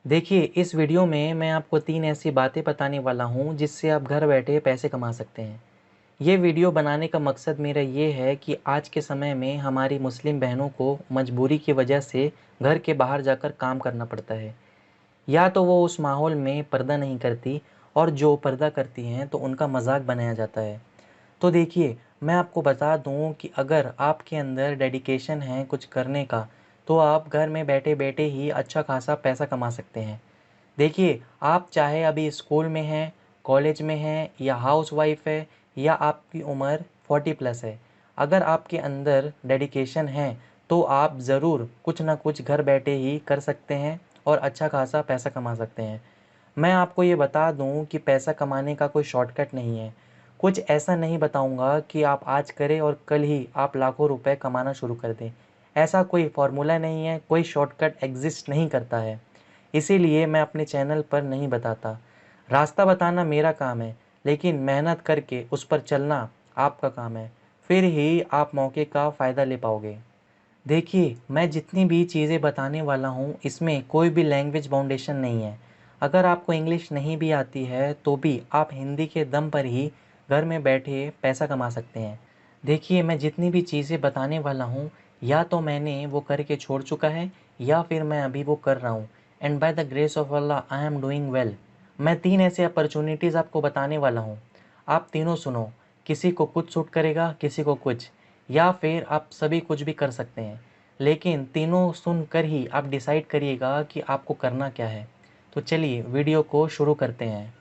देखिए, इस वीडियो में मैं आपको 3 ऐसी बातें बताने वाला हूँ जिससे आप घर बैठे पैसे कमा सकते हैं। ये वीडियो बनाने का मकसद मेरा ये है कि आज के समय में हमारी मुस्लिम बहनों को मजबूरी की वजह से घर के बाहर जाकर काम करना पड़ता है। या तो वो उस माहौल में पर्दा नहीं करती और जो पर्दा करती हैं तो उनका मजाक बनाया जाता है। तो देखिए, मैं आपको बता दूँ कि अगर आपके अंदर डेडिकेशन है कुछ करने का, तो आप घर में बैठे-बैठे ही अच्छा खासा पैसा कमा सकते हैं। देखिए, आप चाहे अभी स्कूल में हैं, कॉलेज में हैं या हाउसवाइफ है या आपकी उम्र 40 प्लस है। अगर आपके अंदर डेडिकेशन है, तो आप ज़रूर कुछ ना कुछ घर बैठे ही कर सकते हैं और अच्छा खासा पैसा कमा सकते हैं। मैं आपको ये बता दूँ कि पैसा कमाने का कोई शॉर्टकट नहीं है। कुछ ऐसा नहीं बताऊँगा कि आप आज करें और कल ही आप लाखों रुपए कमाना शुरू कर दें। ऐसा कोई फ़ॉर्मूला नहीं है, कोई शॉर्टकट एग्ज़िस्ट नहीं करता है। इसीलिए मैं अपने चैनल पर नहीं बताता। रास्ता बताना मेरा काम है, लेकिन मेहनत करके उस पर चलना आपका काम है। फिर ही आप मौके का फ़ायदा ले पाओगे। देखिए, मैं जितनी भी चीज़ें बताने वाला हूँ, इसमें कोई भी लैंग्वेज बाउंडेशन नहीं है। अगर आपको इंग्लिश नहीं भी आती है, तो भी आप हिंदी के दम पर ही घर में बैठे पैसा कमा सकते हैं। देखिए, मैं जितनी भी चीज़ें बताने वाला हूँ, या तो मैंने वो करके छोड़ चुका है, या फिर मैं अभी वो कर रहा हूँ। And by the grace of Allah I am doing well. मैं 3 ऐसे अपॉर्चुनिटीज़ आपको बताने वाला हूँ। आप तीनों सुनो, किसी को कुछ सूट करेगा, किसी को कुछ, या फिर आप सभी कुछ भी कर सकते हैं। लेकिन तीनों सुनकर ही आप डिसाइड करिएगा कि आपको करना क्या है। तो चलिए वीडियो को शुरू करते हैं।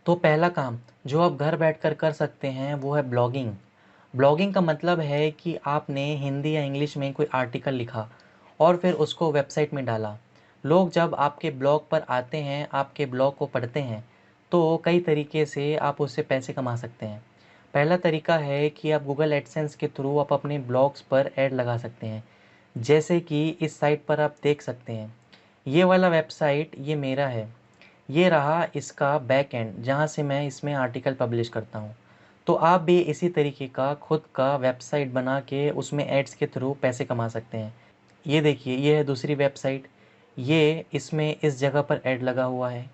तो पहला काम जो आप घर बैठकर कर सकते हैं वो है ब्लॉगिंग। ब्लॉगिंग का मतलब है कि आपने हिंदी या इंग्लिश में कोई आर्टिकल लिखा और फिर उसको वेबसाइट में डाला। लोग जब आपके ब्लॉग पर आते हैं, आपके ब्लॉग को पढ़ते हैं, तो कई तरीके से आप उससे पैसे कमा सकते हैं। पहला तरीका है कि आप गूगल एडसेंस के थ्रू आप अपने ब्लॉग्स पर ऐड लगा सकते हैं। जैसे कि इस साइट पर आप देख सकते हैं, ये वाला वेबसाइट ये मेरा है। ये रहा इसका बैक एंड जहाँ से मैं इसमें आर्टिकल पब्लिश करता हूँ। तो आप भी इसी तरीके का खुद का वेबसाइट बना के उसमें एड्स के थ्रू पैसे कमा सकते हैं। ये देखिए, ये है दूसरी वेबसाइट। ये इसमें इस जगह पर ऐड लगा हुआ है।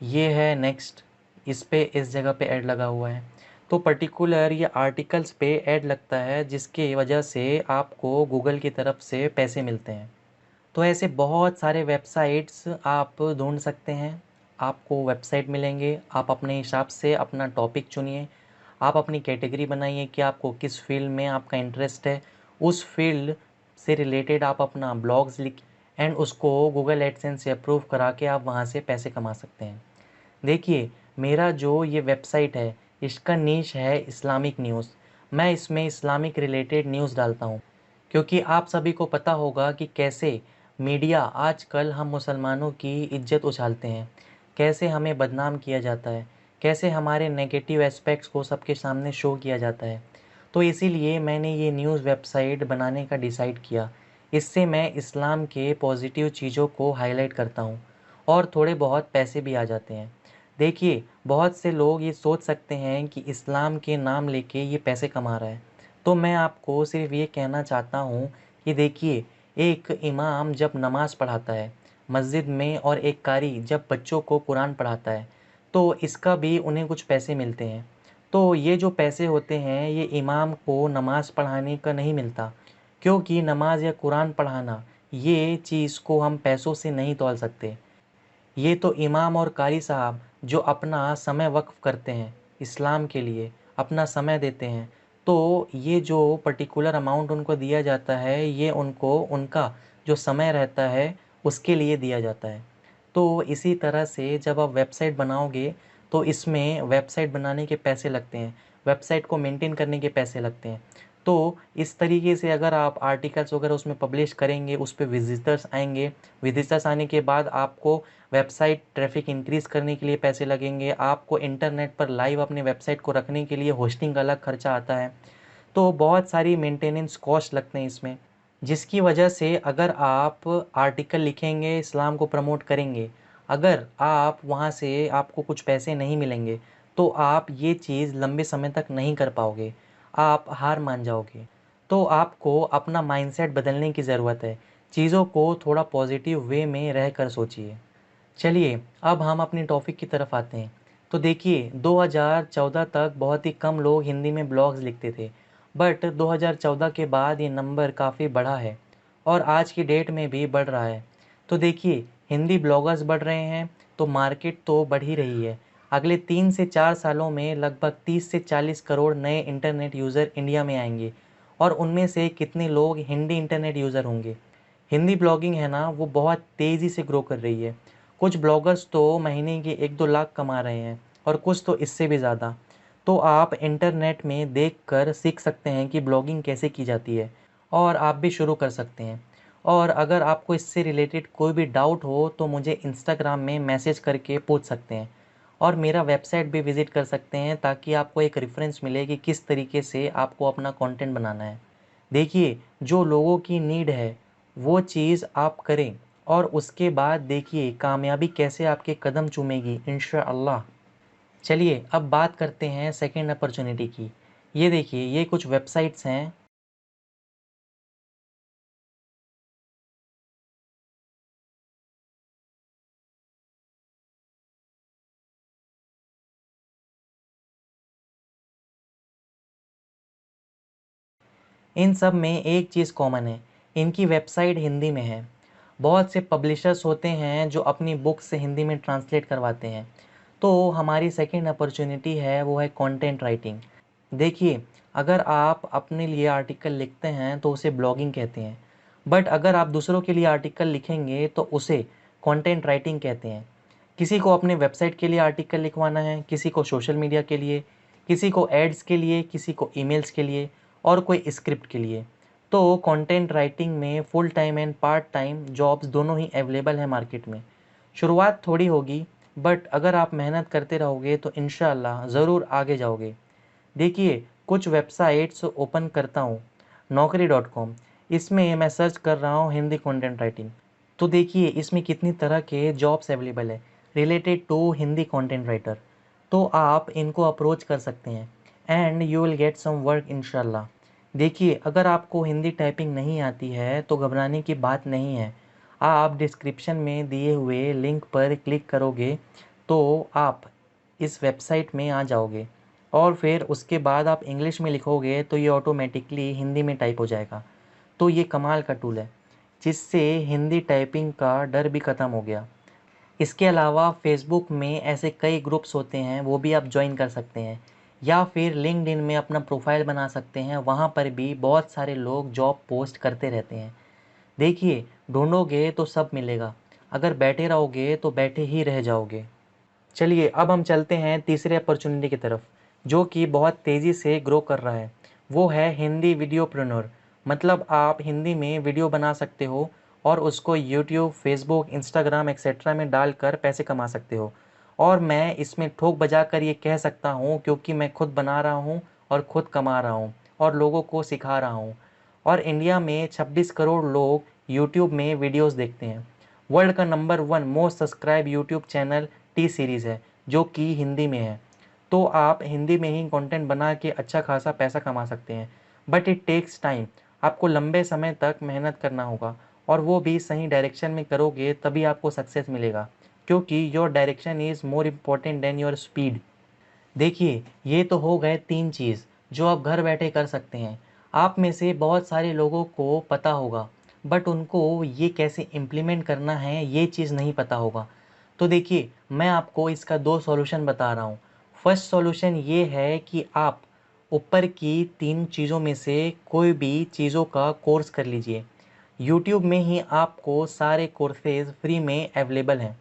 ये है नेक्स्ट, इस पे इस जगह पे ऐड लगा हुआ है। तो पर्टिकुलर ये आर्टिकल्स पे ऐड लगता है जिसकी वजह से आपको गूगल की तरफ से पैसे मिलते हैं। तो ऐसे बहुत सारे वेबसाइट्स आप ढूंढ सकते हैं। आपको वेबसाइट मिलेंगे, आप अपने हिसाब से अपना टॉपिक चुनिए। आप अपनी कैटेगरी बनाइए कि आपको किस फील्ड में आपका इंटरेस्ट है। उस फील्ड से रिलेटेड आप अपना ब्लॉग्स लिख एंड उसको गूगल एडसेंस से अप्रूव करा के आप वहाँ से पैसे कमा सकते हैं। देखिए, मेरा जो ये वेबसाइट है, इसका नीश है इस्लामिक न्यूज़। मैं इसमें इस्लामिक रिलेटेड न्यूज़ डालता हूँ, क्योंकि आप सभी को पता होगा कि कैसे मीडिया आजकल हम मुसलमानों की इज्जत उछालते हैं, कैसे हमें बदनाम किया जाता है, कैसे हमारे नेगेटिव एस्पेक्ट्स को सबके सामने शो किया जाता है। तो इसीलिए मैंने ये न्यूज़ वेबसाइट बनाने का डिसाइड किया। इससे मैं इस्लाम के पॉजिटिव चीज़ों को हाईलाइट करता हूँ और थोड़े बहुत पैसे भी आ जाते हैं। देखिए, बहुत से लोग ये सोच सकते हैं कि इस्लाम के नाम लेके ये पैसे कमा रहा है। तो मैं आपको सिर्फ ये कहना चाहता हूँ कि देखिए, एक इमाम जब नमाज़ पढ़ाता है मस्जिद में और एक कारी जब बच्चों को कुरान पढ़ाता है, तो इसका भी उन्हें कुछ पैसे मिलते हैं। तो ये जो पैसे होते हैं ये इमाम को नमाज़ पढ़ाने का नहीं मिलता, क्योंकि नमाज या कुरान पढ़ाना ये चीज़ को हम पैसों से नहीं तौल सकते। ये तो इमाम और कारी साहब जो अपना समय वक्फ करते हैं इस्लाम के लिए, अपना समय देते हैं, तो ये जो पर्टिकुलर अमाउंट उनको दिया जाता है ये उनको उनका जो समय रहता है उसके लिए दिया जाता है। तो इसी तरह से जब आप वेबसाइट बनाओगे तो इसमें वेबसाइट बनाने के पैसे लगते हैं, वेबसाइट को मेंटेन करने के पैसे लगते हैं। तो इस तरीके से अगर आप आर्टिकल्स वगैरह उसमें पब्लिश करेंगे, उस पे विजिटर्स आएंगे, विजिटर्स आने के बाद आपको वेबसाइट ट्रैफिक इंक्रीज़ करने के लिए पैसे लगेंगे, आपको इंटरनेट पर लाइव अपने वेबसाइट को रखने के लिए होस्टिंग का अलग खर्चा आता है। तो बहुत सारी मेंटेनेंस कॉस्ट लगते हैं इसमें, जिसकी वजह से अगर आप आर्टिकल लिखेंगे, इस्लाम को प्रमोट करेंगे, अगर आप वहाँ से आपको कुछ पैसे नहीं मिलेंगे, तो आप ये चीज़ लंबे समय तक नहीं कर पाओगे, आप हार मान जाओगे। तो आपको अपना माइंडसेट बदलने की ज़रूरत है। चीज़ों को थोड़ा पॉजिटिव वे में रह कर सोचिए। चलिए अब हम अपनी टॉपिक की तरफ आते हैं। तो देखिए 2014 तक बहुत ही कम लोग हिंदी में ब्लॉग्स लिखते थे, बट 2014 के बाद ये नंबर काफ़ी बढ़ा है और आज की डेट में भी बढ़ रहा है। तो देखिए हिंदी ब्लॉगर्स बढ़ रहे हैं तो मार्केट तो बढ़ ही रही है। अगले 3 से 4 सालों में लगभग 30 से 40 करोड़ नए इंटरनेट यूज़र इंडिया में आएंगे और उनमें से कितने लोग हिंदी इंटरनेट यूज़र होंगे। हिंदी ब्लॉगिंग है ना, वो बहुत तेज़ी से ग्रो कर रही है। कुछ ब्लॉगर्स तो महीने के 1-2 लाख कमा रहे हैं और कुछ तो इससे भी ज़्यादा। तो आप इंटरनेट में देखकर सीख सकते हैं कि ब्लॉगिंग कैसे की जाती है और आप भी शुरू कर सकते हैं। और अगर आपको इससे रिलेटेड कोई भी डाउट हो तो मुझे इंस्टाग्राम में मैसेज करके पूछ सकते हैं और मेरा वेबसाइट भी विज़िट कर सकते हैं ताकि आपको एक रेफरेंस मिले कि किस तरीके से आपको अपना कंटेंट बनाना है। देखिए जो लोगों की नीड है वो चीज़ आप करें और उसके बाद देखिए कामयाबी कैसे आपके कदम चूमेगी इंशाअल्लाह। चलिए अब बात करते हैं सेकंड अपॉर्चुनिटी की। ये देखिए ये कुछ वेबसाइट्स हैं। इन सब में एक चीज़ कॉमन है, इनकी वेबसाइट हिंदी में है। बहुत से पब्लिशर्स होते हैं जो अपनी बुक्स से हिंदी में ट्रांसलेट करवाते हैं। तो हमारी सेकंड अपॉर्चुनिटी है वो है कंटेंट राइटिंग। देखिए अगर आप अपने लिए आर्टिकल लिखते हैं तो उसे ब्लॉगिंग कहते हैं, बट अगर आप दूसरों के लिए आर्टिकल लिखेंगे तो उसे कंटेंट राइटिंग कहते हैं। किसी को अपने वेबसाइट के लिए आर्टिकल लिखवाना है, किसी को सोशल मीडिया के लिए, किसी को एड्स के लिए, किसी को ईमेल्स के लिए और कोई स्क्रिप्ट के लिए। तो कंटेंट राइटिंग में full time and part time jobs दोनों ही अवेलेबल है मार्केट में। शुरुआत थोड़ी होगी, बट अगर आप मेहनत करते रहोगे तो इंशाल्लाह ज़रूर आगे जाओगे। देखिए कुछ वेबसाइट्स ओपन करता हूँ, naukri.com, इसमें मैं सर्च कर रहा हूँ हिंदी कंटेंट राइटिंग। तो देखिए इसमें कितनी तरह के जॉब्स अवेलेबल है related to Hindi content writer. तो आप इनको अप्रोच कर सकते हैं and you will get some work इंशाल्लाह। देखिए अगर आपको हिंदी टाइपिंग नहीं आती है तो घबराने की बात नहीं है। आप डिस्क्रिप्शन में दिए हुए लिंक पर क्लिक करोगे तो आप इस वेबसाइट में आ जाओगे और फिर उसके बाद आप इंग्लिश में लिखोगे तो ये ऑटोमेटिकली हिंदी में टाइप हो जाएगा। तो ये कमाल का टूल है जिससे हिंदी टाइपिंग का डर भी ख़त्म हो गया। इसके अलावा फेसबुक में ऐसे कई ग्रुप्स होते हैं वो भी आप ज्वाइन कर सकते हैं या फिर लिंक्डइन में अपना प्रोफाइल बना सकते हैं। वहाँ पर भी बहुत सारे लोग जॉब पोस्ट करते रहते हैं। देखिए ढूंढोगे तो सब मिलेगा, अगर बैठे रहोगे तो बैठे ही रह जाओगे। चलिए अब हम चलते हैं तीसरे अपॉर्चुनिटी की तरफ जो कि बहुत तेज़ी से ग्रो कर रहा है। वो है हिंदी वीडियोप्रेन्योर। मतलब आप हिंदी में वीडियो बना सकते हो और उसको यूट्यूब, फेसबुक, इंस्टाग्राम एक्सेट्रा में डालकर पैसे कमा सकते हो। और मैं इसमें ठोक बजा कर ये कह सकता हूँ क्योंकि मैं खुद बना रहा हूँ और खुद कमा रहा हूँ और लोगों को सिखा रहा हूँ। और इंडिया में 26 करोड़ लोग यूट्यूब में वीडियोस देखते हैं। वर्ल्ड का number 1 most subscribe YouTube channel T series है जो कि हिंदी में है। तो आप हिंदी में ही कंटेंट बना के अच्छा खासा पैसा कमा सकते हैं, बट इट टेक्स टाइम। आपको लंबे समय तक मेहनत करना होगा और वो भी सही डायरेक्शन में करोगे तभी आपको सक्सेस मिलेगा, क्योंकि your direction is more important then your speed. देखिए ये तो हो गए 3 चीज़ जो आप घर बैठे कर सकते हैं। आप में से बहुत सारे लोगों को पता होगा बट उनको ये कैसे इम्प्लीमेंट करना है ये चीज़ नहीं पता होगा। तो देखिए मैं आपको इसका 2 सॉल्यूशन बता रहा हूँ। फर्स्ट सॉल्यूशन ये है कि आप ऊपर की 3 चीज़ों में से कोई भी चीज़ों का कोर्स कर लीजिए। यूट्यूब में ही आपको सारे कोर्सेज़ फ्री में अवेलेबल हैं।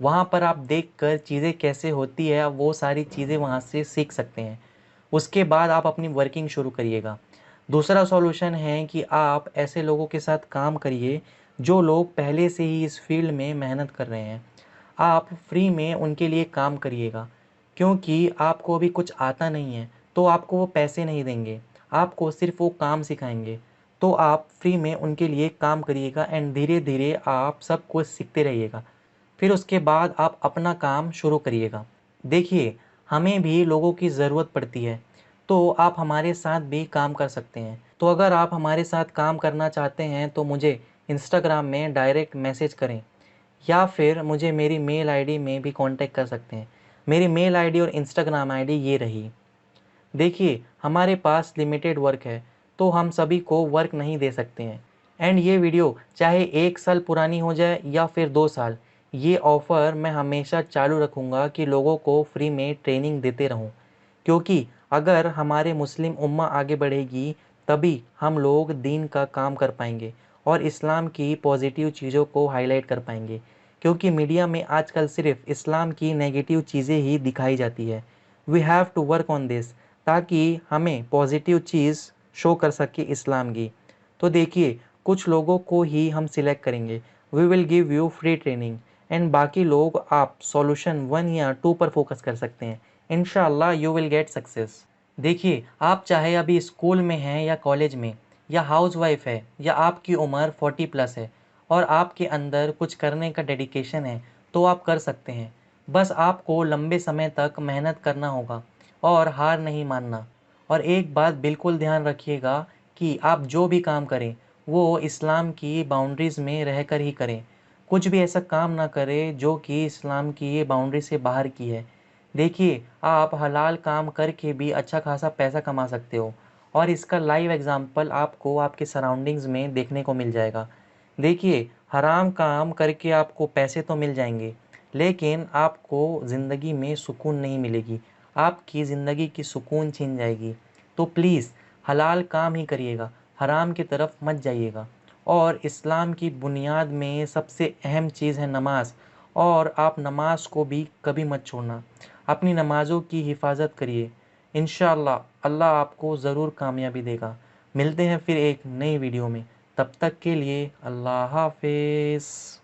वहाँ पर आप देखकर चीज़ें कैसे होती है वो सारी चीज़ें वहाँ से सीख सकते हैं। उसके बाद आप अपनी वर्किंग शुरू करिएगा। दूसरा सॉल्यूशन है कि आप ऐसे लोगों के साथ काम करिए जो लोग पहले से ही इस फील्ड में मेहनत कर रहे हैं। आप फ्री में उनके लिए काम करिएगा, क्योंकि आपको अभी कुछ आता नहीं है तो आपको वो पैसे नहीं देंगे, आपको सिर्फ वो काम सिखाएंगे। तो आप फ्री में उनके लिए काम करिएगा एंड धीरे धीरे आप सब कुछ सीखते रहिएगा। फिर उसके बाद आप अपना काम शुरू करिएगा। देखिए हमें भी लोगों की ज़रूरत पड़ती है, तो आप हमारे साथ भी काम कर सकते हैं। तो अगर आप हमारे साथ काम करना चाहते हैं तो मुझे इंस्टाग्राम में डायरेक्ट मैसेज करें या फिर मुझे मेरी मेल आईडी में भी कांटेक्ट कर सकते हैं। मेरी मेल आईडी और इंस्टाग्राम आईडी ये रही। देखिए, हमारे पास लिमिटेड वर्क है, तो हम सभी को वर्क नहीं दे सकते हैं। एंड ये वीडियो चाहे 1 साल पुरानी हो जाए या फिर 2 साल, ये ऑफ़र मैं हमेशा चालू रखूँगा कि लोगों को फ्री में ट्रेनिंग देते रहूँ। क्योंकि अगर हमारे मुस्लिम उम्मा आगे बढ़ेगी, तभी हम लोग दीन का काम कर पाएंगे और इस्लाम की पॉजिटिव चीज़ों को हाईलाइट कर पाएंगे। क्योंकि मीडिया में आजकल सिर्फ इस्लाम की नेगेटिव चीज़ें ही दिखाई जाती है। We have to work on this, ताकि हमें पॉजिटिव चीज़ शो कर सके इस्लाम की। तो देखिए, कुछ लोगों को ही हम सिलेक्ट करेंगे। We will give you free training and बाकी लोग आप सॉल्यूशन 1 या 2 पर फोकस कर सकते हैं। इंशाल्लाह यू विल गेट सक्सेस। देखिए, आप चाहे अभी स्कूल में हैं या कॉलेज में, या हाउसवाइफ है, या आपकी उम्र 40+ है और आपके अंदर कुछ करने का डेडिकेशन है, तो आप कर सकते हैं। बस आपको लंबे समय तक मेहनत करना होगा और हार नहीं मानना। और एक बात बिल्कुल ध्यान रखिएगा कि आप जो भी काम करें, वो इस्लाम की बाउंड्रीज़ में रहकर ही करें। कुछ भी ऐसा काम ना करें जो कि इस्लाम की ये बाउंड्री से बाहर की है। देखिए, आप हलाल काम करके भी अच्छा खासा पैसा कमा सकते हो और इसका लाइव एग्जांपल आपको आपके सराउंडिंग्स में देखने को मिल जाएगा। देखिए, हराम काम करके आपको पैसे तो मिल जाएंगे, लेकिन आपको ज़िंदगी में सुकून नहीं मिलेगी। आपकी ज़िंदगी की सुकून छीन जाएगी। तो प्लीज़ हलाल काम ही करिएगा, हराम की तरफ मत जाइएगा। और इस्लाम की बुनियाद में सबसे अहम चीज़ है नमाज, और आप नमाज को भी कभी मत छोड़ना। अपनी नमाज़ों की हिफाजत करिए। इंशाअल्लाह अल्लाह आपको ज़रूर कामयाबी देगा। मिलते हैं फिर एक नई वीडियो में। तब तक के लिए अल्लाह हाफ़िज़।